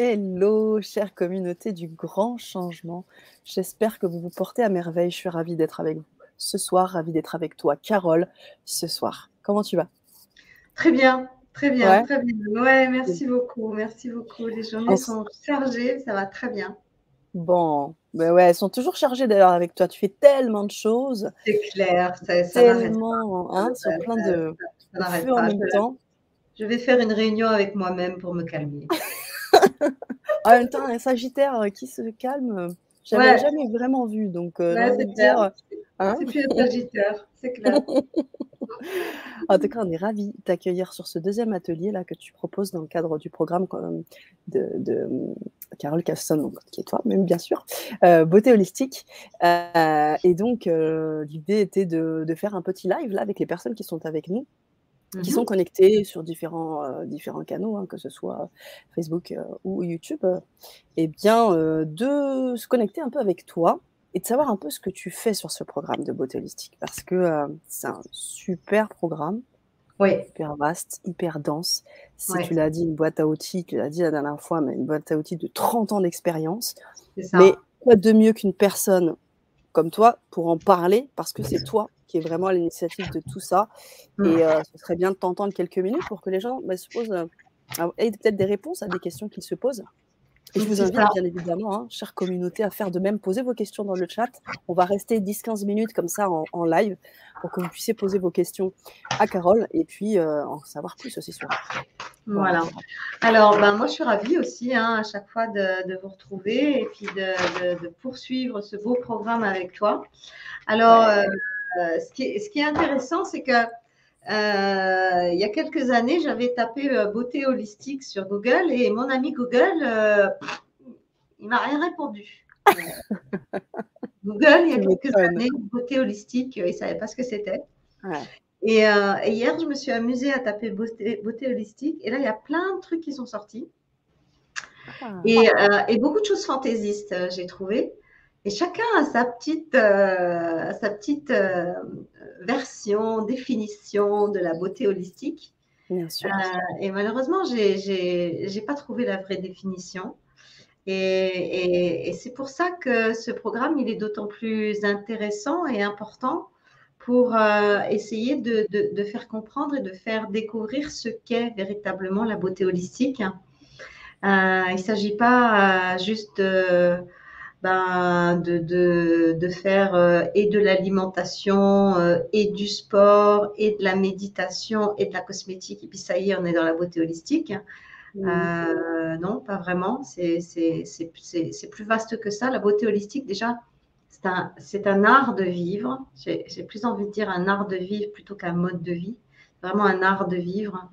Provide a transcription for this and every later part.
Hello, chère communauté du grand changement. J'espère que vous vous portez à merveille. Je suis ravie d'être avec vous ce soir, ravie d'être avec toi, Carole, ce soir. Comment tu vas? Très bien, très bien, Ouais. très bien. Ouais, merci beaucoup, merci beaucoup. Les journées sont chargées, ça va très bien. Bon, ben ouais, elles sont toujours chargées d'ailleurs avec toi. Tu fais tellement de choses, C'est clair, ça n'arrête pas. tellement, Ça, hein, sur plein ça de n'arrête feux en pas. même temps. Je vais faire une réunion avec moi-même pour me calmer. En même temps, un Sagittaire qui se calme, j'avais Ouais, jamais vraiment vu. Donc, j'ai ouais, envie c'est de clair. dire, hein. C'est plus un Sagittaire, c'est clair. En tout cas, on est ravis de t'accueillir sur ce deuxième atelier là que tu proposes dans le cadre du programme de Carole Casson, donc, qui est toi-même bien sûr, beauté holistique. Et donc, l'idée était de faire un petit live là avec les personnes qui sont avec nous, qui sont connectées sur différents canaux, hein, que ce soit Facebook ou YouTube, et bien de se connecter un peu avec toi et de savoir un peu ce que tu fais sur ce programme de beauté holistique, parce que c'est un super programme, Oui, hyper vaste, hyper dense. Si tu oui, l'as dit, une boîte à outils, tu l'as dit la dernière fois, mais une boîte à outils de 30 ans d'expérience. c'est Mais ça. quoi de mieux qu'une personne comme toi pour en parler, parce que c'est toi qui es vraiment à l'initiative de tout ça. Et Mm. ce serait bien de t'entendre quelques minutes pour que les gens se posent, aient peut-être des réponses à des questions qu'ils se posent. Et je vous C'est invite ça. bien évidemment, hein, chère communauté, à faire de même. Posez vos questions dans le chat. On va rester 10-15 minutes comme ça en live pour que vous puissiez poser vos questions à Carole et puis en savoir plus aussi sur elle. Voilà. Voilà. Alors, ben, moi, je suis ravie aussi, hein, à chaque fois de vous retrouver et puis de poursuivre ce beau programme avec toi. Alors, Ouais. ce qui est intéressant, c'est que il y a quelques années, j'avais tapé beauté holistique sur Google et mon ami Google, il m'a rien répondu. Google, il y a Tu quelques m'étonnes. années, beauté holistique, il ne savait pas ce que c'était. Ouais. Et hier, je me suis amusée à taper beauté holistique et là, il y a plein de trucs qui sont sortis. Ah, Et beaucoup de choses fantaisistes, j'ai trouvé. Et chacun a sa petite version, définition de la beauté holistique. bien sûr. Et malheureusement, j'ai pas trouvé la vraie définition. Et c'est pour ça que ce programme, il est d'autant plus intéressant et important pour essayer de faire comprendre et de faire découvrir ce qu'est véritablement la beauté holistique. Il ne s'agit pas juste de faire et de l'alimentation et du sport et de la méditation et de la cosmétique. Et puis ça y est, on est dans la beauté holistique. Mmh. Non, pas vraiment. C'est plus vaste que ça. La beauté holistique, déjà, c'est un art de vivre. J'ai plus envie de dire un art de vivre plutôt qu'un mode de vie. Vraiment un art de vivre,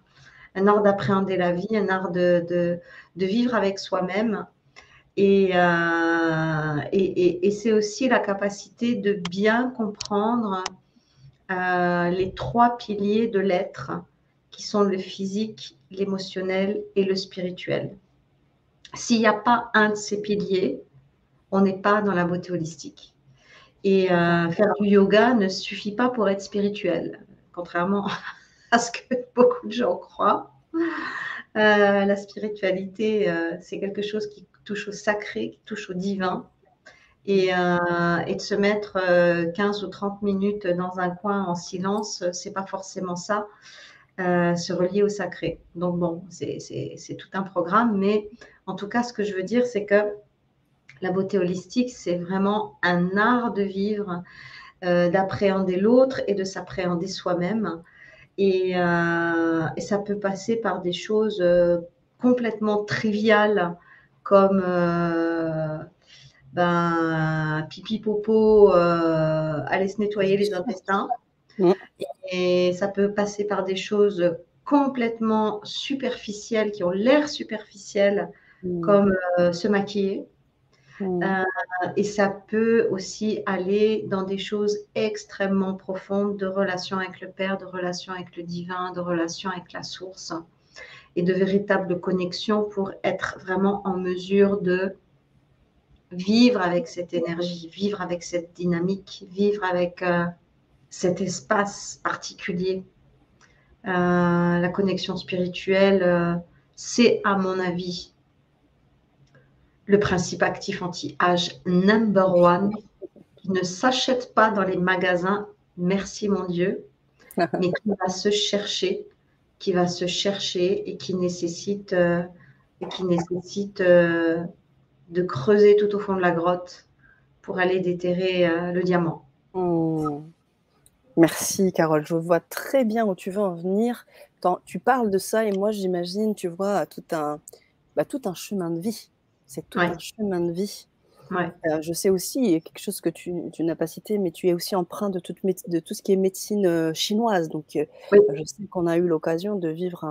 un art d'appréhender la vie, un art de vivre avec soi-même. Et c'est aussi la capacité de bien comprendre les trois piliers de l'être, qui sont le physique, l'émotionnel et le spirituel. S'il n'y a pas un de ces piliers, on n'est pas dans la beauté holistique. Et faire du yoga ne suffit pas pour être spirituel, contrairement à ce que beaucoup de gens croient. La spiritualité, c'est quelque chose qui touche au sacré, qui touche au divin. Et de se mettre 15 ou 30 minutes dans un coin en silence, c'est pas forcément ça, se relier au sacré. Donc bon, c'est tout un programme, mais en tout cas, ce que je veux dire, c'est que la beauté holistique, c'est vraiment un art de vivre, d'appréhender l'autre et de s'appréhender soi-même. Et ça peut passer par des choses complètement triviales comme pipi popo, aller se nettoyer Bien les sûr. intestins. Mmh. Et ça peut passer par des choses complètement superficielles, qui ont l'air superficielles, Mmh. comme se maquiller. Mmh. Euh, et ça peut aussi aller dans des choses extrêmement profondes de relation avec le Père, de relation avec le divin, de relation avec la source et de véritable connexion pour être vraiment en mesure de vivre avec cette énergie, vivre avec cette dynamique, vivre avec cet espace particulier. La connexion spirituelle, c'est à mon avis le principe actif anti-âge number one, qui ne s'achète pas dans les magasins, merci mon Dieu, mais qui va se chercher, et qui nécessite, de creuser tout au fond de la grotte pour aller déterrer le diamant. Merci Carole, je vois très bien où tu veux en venir. Tu parles de ça et moi j'imagine, tu vois, tout un chemin de vie. C'est tout un chemin de vie. Ouais. Je sais aussi, il y a quelque chose que tu n'as pas cité, mais tu es aussi empreint de tout ce qui est médecine chinoise. Donc, je sais qu'on a eu l'occasion de vivre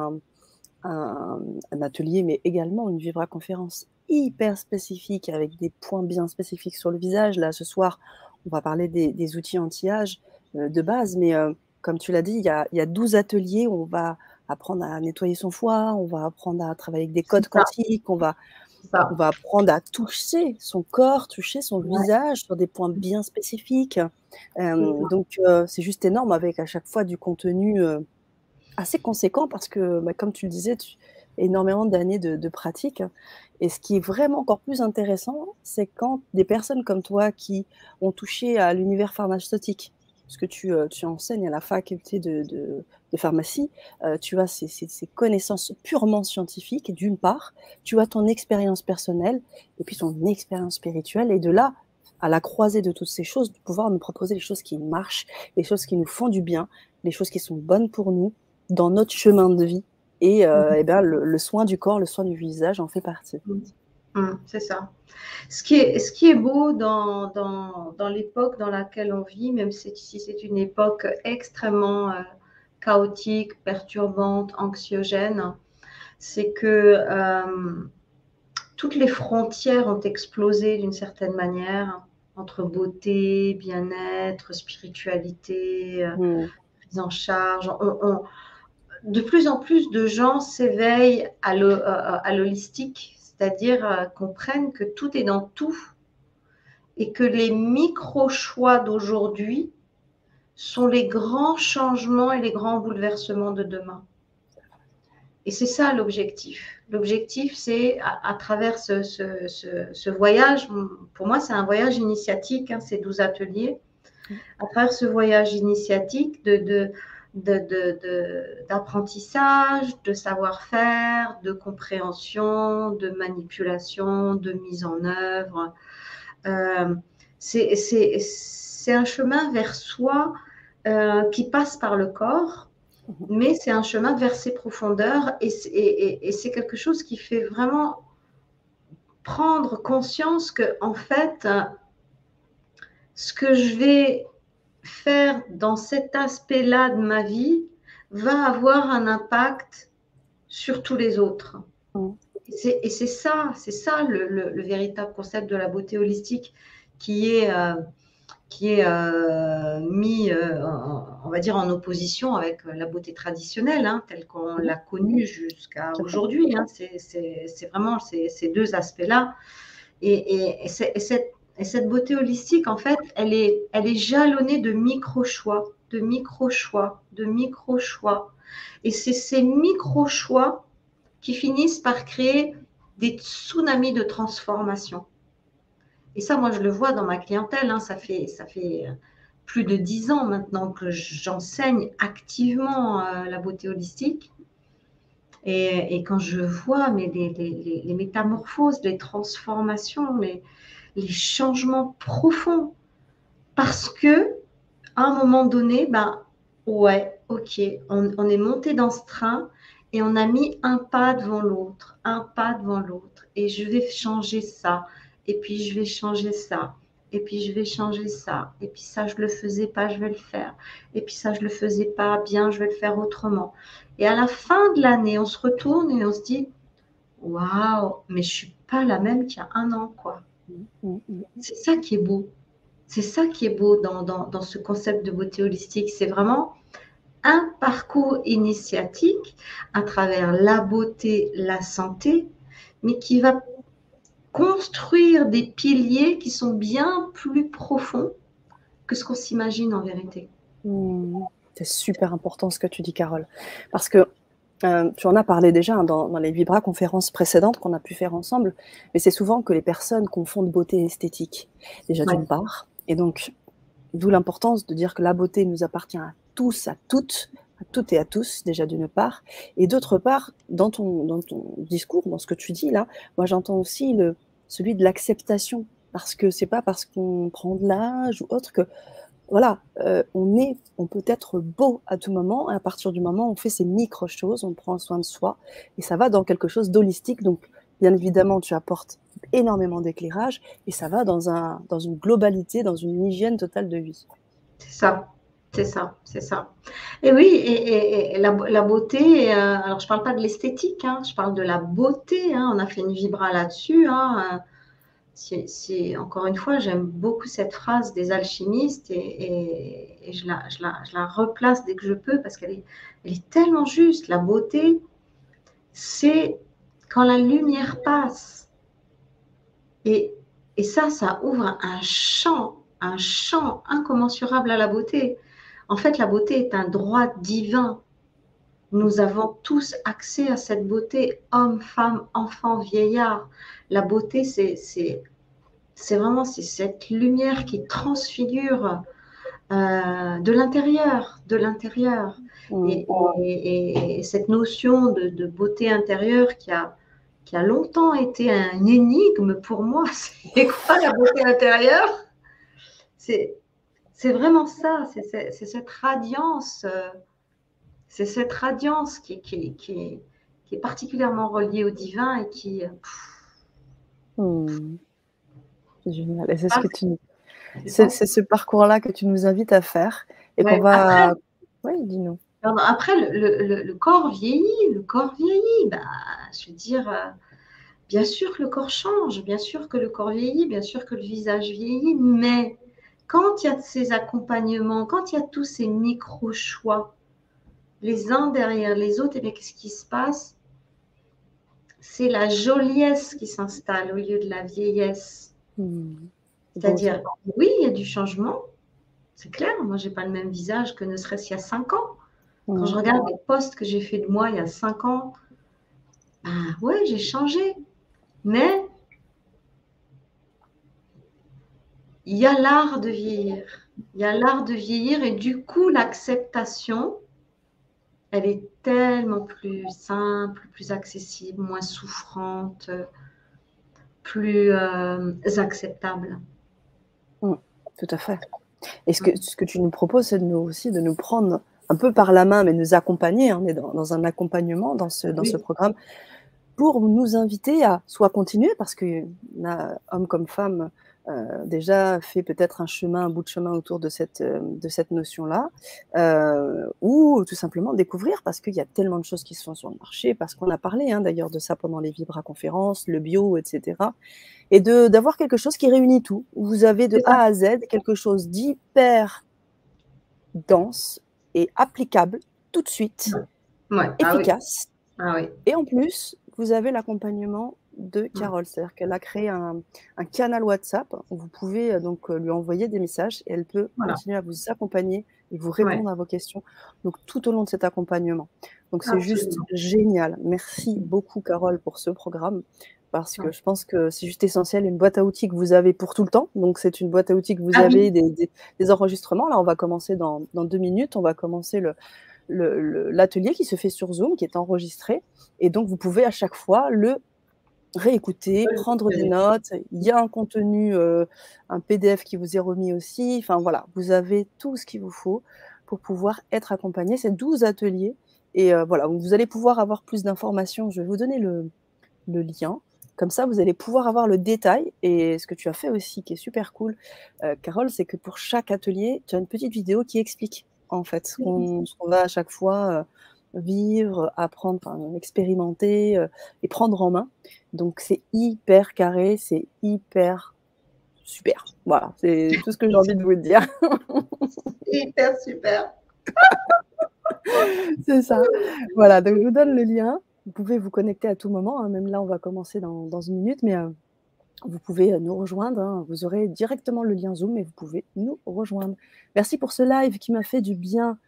un atelier, mais également une vibra-conférence hyper spécifique avec des points bien spécifiques sur le visage. Là, ce soir, on va parler des outils anti-âge de base, mais comme tu l'as dit, il y a 12 ateliers où on va apprendre à nettoyer son foie, on va apprendre à travailler avec des codes quantiques, on va apprendre à toucher son corps, toucher son visage sur des points bien spécifiques. Donc, c'est juste énorme avec à chaque fois du contenu assez conséquent parce que, comme tu le disais, énormément d'années de pratique. Et ce qui est vraiment encore plus intéressant, c'est quand des personnes comme toi qui ont touché à l'univers pharmaceutique, parce que tu enseignes à la faculté de pharmacie, tu as ces connaissances purement scientifiques, d'une part, tu as ton expérience personnelle et puis ton expérience spirituelle, et de là, à la croisée de toutes ces choses, de pouvoir nous proposer les choses qui marchent, les choses qui nous font du bien, les choses qui sont bonnes pour nous, dans notre chemin de vie. Et, le soin du corps, le soin du visage en fait partie. C'est ça. Ce qui est beau dans l'époque dans laquelle on vit, même si c'est une époque extrêmement chaotique, perturbante, anxiogène, c'est que toutes les frontières ont explosé d'une certaine manière entre beauté, bien-être, spiritualité, prise en charge. De plus en plus de gens s'éveillent à l'holistique, c'est-à-dire comprennent que tout est dans tout et que les micro-choix d'aujourd'hui sont les grands changements et les grands bouleversements de demain. Et c'est ça l'objectif. L'objectif, c'est à travers ce voyage, pour moi c'est un voyage initiatique, ces 12 ateliers, à travers ce voyage initiatique d'apprentissage, de savoir-faire, de compréhension, de manipulation, de mise en œuvre. C'est un chemin vers soi qui passe par le corps, mais c'est un chemin vers ses profondeurs et c'est quelque chose qui fait vraiment prendre conscience que, en fait, ce que je vais faire dans cet aspect-là de ma vie va avoir un impact sur tous les autres. Et c'est ça le véritable concept de la beauté holistique qui est mis, on va dire, en opposition avec la beauté traditionnelle, telle qu'on l'a connue jusqu'à aujourd'hui. C'est vraiment ces deux aspects-là. Et cette beauté holistique, en fait, elle est jalonnée de micro-choix, de micro-choix, de micro-choix. Et c'est ces micro-choix qui finissent par créer des tsunamis de transformation. Et ça, moi, je le vois dans ma clientèle. Ça fait plus de 10 ans maintenant que j'enseigne activement la beauté holistique. Et quand je vois les métamorphoses, les transformations, les changements profonds, parce que à un moment donné, ouais, ok, on est monté dans ce train et on a mis un pas devant l'autre, et je vais changer ça, et puis je vais changer ça, et puis je vais changer ça, et puis ça je le faisais pas, je vais le faire, et puis ça je le faisais pas bien, je vais le faire autrement. Et à la fin de l'année, on se retourne et on se dit, waouh, mais je suis pas la même qu'il y a un an, quoi. C'est ça qui est beau. C'est ça qui est beau dans ce concept de beauté holistique. C'est vraiment un parcours initiatique à travers la beauté, la santé, mais qui va construire des piliers qui sont bien plus profonds que ce qu'on s'imagine en vérité. C'est super important ce que tu dis, Carole. Parce que Tu en as parlé déjà hein, dans les Vibra conférences précédentes qu'on a pu faire ensemble, mais c'est souvent que les personnes confondent beauté et esthétique, déjà Ouais. d'une part, et donc d'où l'importance de dire que la beauté nous appartient à tous, à toutes et à tous, déjà d'une part, et d'autre part, dans ton discours, dans ce que tu dis là, moi j'entends aussi celui de l'acceptation, parce que c'est pas parce qu'on prend de l'âge ou autre que voilà, on peut être beau à tout moment, et à partir du moment où on fait ces micro choses, on prend soin de soi, et ça va dans quelque chose d'holistique. Donc, bien évidemment, tu apportes énormément d'éclairage, et ça va dans une globalité, dans une hygiène totale de vie. C'est ça, c'est ça, c'est ça. Et oui, et la beauté, alors je ne parle pas de l'esthétique, hein, je parle de la beauté. Hein, on a fait une vibra là-dessus. Hein, encore une fois, j'aime beaucoup cette phrase des alchimistes et je la replace dès que je peux parce elle est tellement juste. La beauté, c'est quand la lumière passe. Et ça ouvre un champ incommensurable à la beauté. En fait, la beauté est un droit divin. Nous avons tous accès à cette beauté, hommes, femmes, enfants, vieillards. La beauté, c'est vraiment cette lumière qui transfigure de l'intérieur, de l'intérieur. Mmh. Et cette notion de beauté intérieure qui a longtemps été une énigme pour moi, c'est quoi la beauté intérieure? C'est vraiment ça, c'est cette radiance, qui est particulièrement reliée au divin et qui, Mmh. C'est génial, et c'est ce ah, que tu c'est ça. c'est ce parcours-là que tu nous invites à faire et qu'on Ouais. Après, va oui, dis-nous. pardon, après le corps vieillit, le corps vieillit. Bah, je veux dire, bien sûr que le corps change, bien sûr que le corps vieillit, bien sûr que le visage vieillit, mais quand il y a ces accompagnements, quand il y a tous ces micro-choix, les uns derrière les autres, et bien qu'est-ce qui se passe? C'est la joliesse qui s'installe au lieu de la vieillesse. Mmh. C'est beau ça. C'est-à-dire, oui, il y a du changement, c'est clair. Moi, j'ai pas le même visage que ne serait-ce qu'il y a 5 ans. Quand je Mmh. regarde les posts que j'ai fait de moi il y a 5 ans, bah ouais, j'ai changé. Mais il y a l'art de vieillir. Il y a l'art de vieillir et du coup, l'acceptation, elle est tellement plus simple, plus accessible, moins souffrante, plus acceptable. Mmh. Tout à fait. Et ce que tu nous proposes, c'est aussi de nous prendre un peu par la main, mais de nous accompagner, hein, on est dans un accompagnement dans ce Oui, programme, pour nous inviter à soit continuer, parce qu'on a, hommes comme femmes, déjà fait peut-être un bout de chemin autour de cette notion-là, ou tout simplement découvrir, parce qu'il y a tellement de choses qui se font sur le marché, parce qu'on a parlé hein, d'ailleurs de ça pendant les Vibra conférences, le bio, etc. Et d'avoir quelque chose qui réunit tout, où vous avez de c'est ça. A à Z quelque chose d'hyper dense et applicable tout de suite, Ouais. Ah oui. efficace, Ah oui. et en plus, vous avez l'accompagnement de Ouais. Carole. C'est-à-dire qu'elle a créé un canal WhatsApp où vous pouvez donc lui envoyer des messages, et elle peut Voilà. continuer à vous accompagner et vous Ouais. répondre à vos questions, donc tout au long de cet accompagnement. Donc c'est juste Absolument. génial. Merci beaucoup Carole pour ce programme, parce que Ouais. je pense que c'est juste essentiel, une boîte à outils que vous avez pour tout le temps. Donc c'est une boîte à outils que vous Ah avez, oui. des enregistrements. Là, on va commencer dans 2 minutes, on va commencer l'atelier qui se fait sur Zoom, qui est enregistré, et donc vous pouvez à chaque fois le réécouter, prendre des notes. Il y a un contenu, un PDF qui vous est remis aussi. Enfin voilà, vous avez tout ce qu'il vous faut pour pouvoir être accompagné. C'est 12 ateliers, et voilà, donc vous allez pouvoir avoir plus d'informations. Je vais vous donner le lien. Comme ça, vous allez pouvoir avoir le détail, et ce que tu as fait aussi qui est super cool, Carole, c'est que pour chaque atelier, tu as une petite vidéo qui explique, en fait, ce qu'on va à chaque fois, vivre, apprendre, enfin expérimenter, et prendre en main. Donc c'est hyper carré, c'est hyper super. Voilà, c'est tout ce que j'ai envie de vous dire. Hyper super. C'est ça. Voilà, donc je vous donne le lien. Vous pouvez vous connecter à tout moment, hein, même là, on va commencer dans 1 minute, mais vous pouvez nous rejoindre, hein. Vous aurez directement le lien Zoom et vous pouvez nous rejoindre. Merci pour ce live qui m'a fait du bien.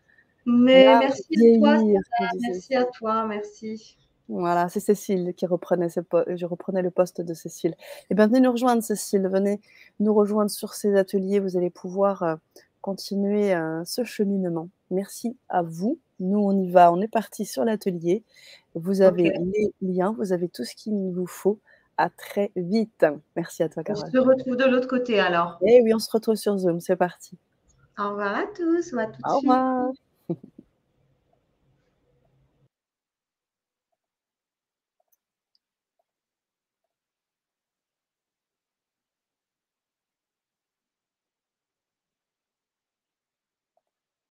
Mais L'art de merci à toi, vieillir, me Sarah. disait. Merci à toi, merci. Voilà, c'est Cécile qui reprenait je reprenais le poste de Cécile. Eh bien, venez nous rejoindre, Cécile, venez nous rejoindre sur ces ateliers. Vous allez pouvoir continuer ce cheminement. Merci à vous. Nous, on y va, on est parti sur l'atelier. Vous Ok. avez les liens, vous avez tout ce qu'il vous faut. À très vite. Merci à toi, On Carole. se retrouve de l'autre côté alors. Et oui, on se retrouve sur Zoom, c'est parti. Au revoir à tous ou à tout de Au suite. revoir.